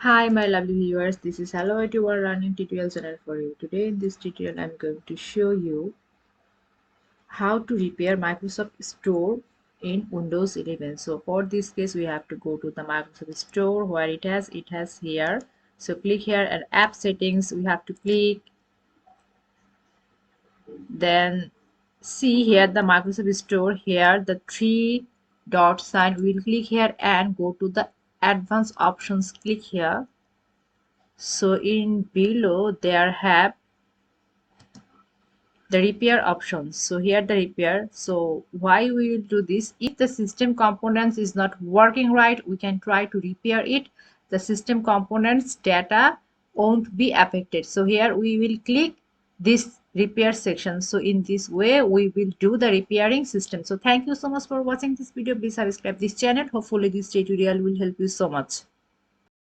Hi my lovely viewers, this is Hello YouTuber running tutorial channel for you. Today in this tutorial I'm going to show you how to repair Microsoft Store in Windows 11. So for this case we have to go to the Microsoft Store where it has here. So click here and app settings we have to click, then see here the Microsoft Store, here the three dot sign, we'll click here and go to the advanced options, click here. So in below there have the repair options. So here the repair. So why we will do this? If the system components is not working right, we can try to repair it. The system components data won't be affected. So here we will click this repair section. So in this way we will do the repairing system. So thank you so much for watching this video. Please subscribe this channel. Hopefully this tutorial will help you so much.